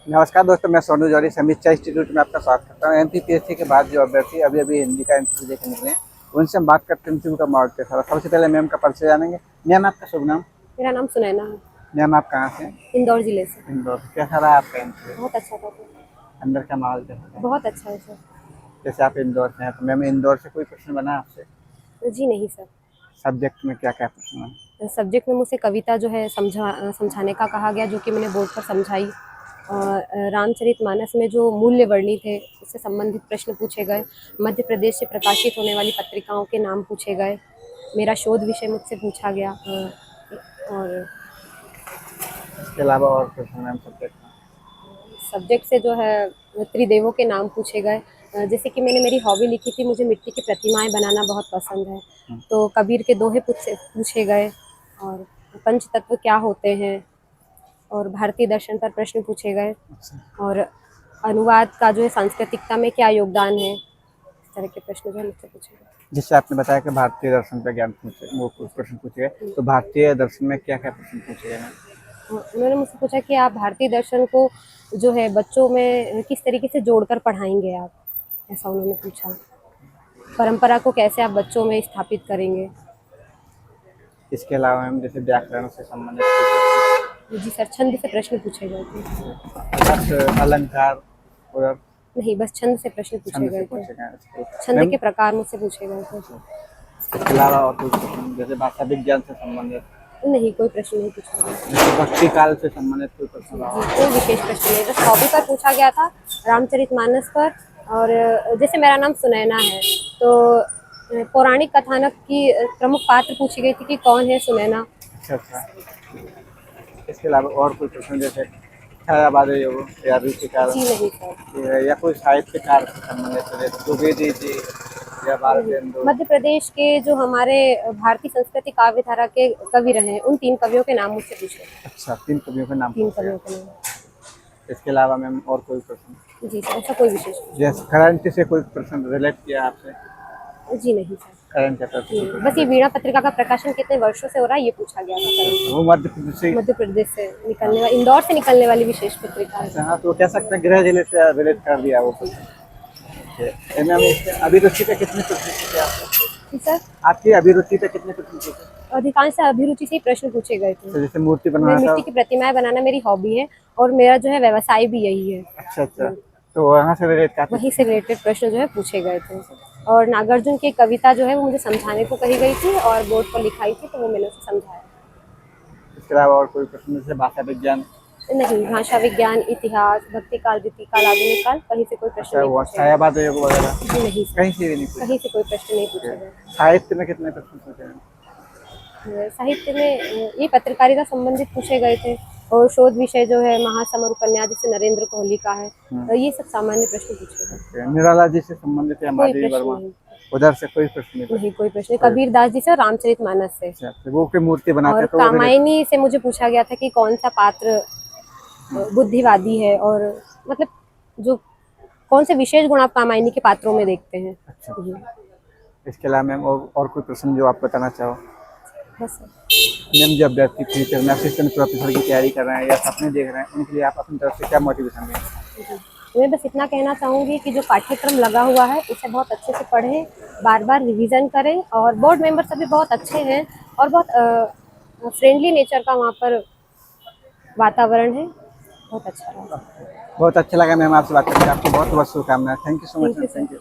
नमस्कार दोस्तों, मैं सोनू जौहरी समीक्षा इंस्टीट्यूट में आपका स्वागत करता हूँ। एमपीपीएससी के बाद जो अभ्यर्थी अभी अभी हिंदी का इंटरव्यू देके निकले हैं, उनसे हम बात करते हैं इंटरव्यू का माहौल कैसा रहा। सबसे पहले मैम का परिचय जानेंगे। मैम, आपका शुभ नाम? मेरा नाम सुनैना है। मैम, आप कहाँ से हैं? इंदौर जिले से। इंदौर से। कैसा रहा आपका इंटरव्यू? बहुत अच्छा था सर। अंदर का माहौल कैसा था? बहुत अच्छा है सर। जैसे आप इंदौर से हैं तो मैम, इंदौर से कोई प्रश्न बना आपसे? जी नहीं सर। सब्जेक्ट में क्या क्या प्रश्न बना? सब्जेक्ट में मुझसे कविता जो है समझाने का कहा गया, जो कि मैंने बोर्ड पर समझाई। रामचरितमानस में जो मूल्य वर्णित है उससे संबंधित प्रश्न पूछे गए। मध्य प्रदेश से प्रकाशित होने वाली पत्रिकाओं के नाम पूछे गए। मेरा शोध विषय मुझसे पूछा गया। और इसके अलावा और प्रश्न मैम सब्जेक्ट में? सब्जेक्ट से जो है त्रिदेवों के नाम पूछे गए। जैसे कि मैंने मेरी हॉबी लिखी थी, मुझे मिट्टी की प्रतिमाएं बनाना बहुत पसंद है, तो कबीर के दोहे पूछे गए। और पंच तत्व क्या होते हैं, और भारतीय दर्शन पर प्रश्न पूछे गए। और अनुवाद का जो है सांस्कृतिकता में क्या योगदान है, इस तरह के प्रश्न जो है मुझसे पूछे गए। जिससे आपने बताया कि भारतीय दर्शन पर ज्ञान पूछे, वो कुछ प्रश्न पूछे गए, तो भारतीय दर्शन में क्या क्या प्रश्न पूछे गए? उन्होंने मुझसे पूछा कि आप भारतीय दर्शन को जो है बच्चों में किस तरीके से जोड़कर पढ़ाएंगे आप, ऐसा उन्होंने पूछा। परंपरा को कैसे आप बच्चों में स्थापित करेंगे। इसके अलावा मैम जैसे व्याकरण से संबंधित जी सर, छंद से प्रश्न पूछे गए थे। कुछ अलंकार और नहीं, बस छंद से प्रश्न पूछे छंद से गए पूछे थे। गए। छंद के प्रकार मुझसे पूछे गए थे। इसके अलावा और कुछ प्रश्न जैसे भाषा विज्ञान से संबंधित, नहीं, कोई प्रश्न नहीं पूछा गया। जैसे भक्ति काल से संबंधित कोई प्रश्न रहा? जी, कोई विशेष प्रश्न नहीं, बस हॉबी पर पूछा गया था, रामचरितमानस पर। और जैसे मेरा नाम सुनैना है, तो पौराणिक कथानक की प्रमुख पात्र पूछी गई थी कि कौन है सुनैना। अच्छा अच्छा। इसके अलावा और कोई प्रश्न जैसे छायावाद योग या ऋषिकार जी नहीं सर। या कोई साहित्यकार से संबंधित, जैसे द्विवेदी जी या भारतेंदु? मध्य प्रदेश के जो हमारे भारतीय संस्कृति काव्य धारा के कवि रहे हैं, उन 3 कवियों के नाम मुझसे पूछे। अच्छा, 3 कवियों के नाम 3 पूछे कवियों गए। के नाम। इसके अलावा मैम और कोई प्रश्न? जी सर, ऐसा कोई विशेष जैसे करंट से कोई प्रश्न रिलेट किया आपसे? जी नहीं सर। करंट अफेयर से कोई बस ये प्रश्न? वीणा पत्रिका का प्रकाशन कितने वर्षों से हो रहा है, ये पूछा गया था सर। वो मध्य प्रदेश से? मध्य प्रदेश से निकलने वाली, इंदौर से निकलने वाली विशेष पत्रिका है। अच्छा, हाँ, तो कह सकते हैं गृह जिले से रिलेट कर दिया वो कुछ। मैम, अभिरुचि पे कितने प्रश्न पूछे आपको? जी सर। आपकी अभिरुचि पे कितने प्रश्न पूछे? अधिकांश अभिरुचि से ही प्रश्न पूछे गए थे। तो जैसे मूर्ति मैं बनाना था? मिट्टी की प्रतिमाएं बनाना मेरी हॉबी है, और मेरा जो है व्यवसाय भी यही है। अच्छा अच्छा, तो वहाँ से रिलेट काफी वहीं से रिलेटेड प्रश्न जो है पूछे गए थे। और नागार्जुन की कविता जो है वो मुझे समझाने को कही गई थी, और बोर्ड पर लिखाई थी, तो वो मैंने उसे समझाया। इसके अलावा और कोई प्रश्न जैसे भाषा विज्ञान? नहीं, भाषा विज्ञान, इतिहास, भक्ति काल, रीति काल, आधुनिक काल, कहीं से कोई प्रश्न अच्छा, नहीं वो पूछे गए। छायावाद योग वगैरह जी नहीं सर, कहीं से भी नहीं पूछे? कहीं से कोई प्रश्न नहीं पूछे गए। साहित्य में कितने प्रश्न पूछे हैं? साहित्य में ये पत्रकारिता संबंधित पूछे गए थे, और शोध विषय जो है महासमर उपन्यास, जैसे नरेंद्र कोहली का है, ये सब सामान्य प्रश्न पूछे गए। निराला जी से संबंधित या कोई माधवी प्रश्न वर्मा, नहीं। उधर से कोई प्रश्न नहीं? नहीं, कोई प्रश्न नहीं। कबीरदास जी से और रामचरितमानस से। अच्छा, तो वो कोई मूर्ति बनाते और हैं तो वो रिलेट? कामायनी से मुझे पूछा गया था कि कौन सा पात्र बुद्धिवादी है, और मतलब जो कौन से विशेष गुण आप कामायनी के पात्रों में देखते हैं। अच्छा। जी, इसके अलावा मैम और कोई प्रश्न जो आप बताना चाहो? बस सर। मैम, जो अभ्यर्थी फ्यूचर में असिस्टेंट प्रोफेसर की तैयारी कर रहे हैं या सपने देख रहे हैं, उनके लिए आप अपनी तरफ से क्या मोटिवेशन देंगे? जी, मैं बस इतना कहना चाहूँगी कि जो पाठ्यक्रम लगा हुआ है उसे बहुत अच्छे से पढ़ें, बार बार रिवीजन करें, और बोर्ड मेंबर सभी बहुत अच्छे हैं, और बहुत फ्रेंडली नेचर का वहाँ पर वातावरण है। बहुत अच्छा रहा। बहुत अच्छा लगा मैम आपसे बात करके। आपको बहुत बहुत शुभकामनाएं। Thank you so much thank you ma'am. Sir. Thank you.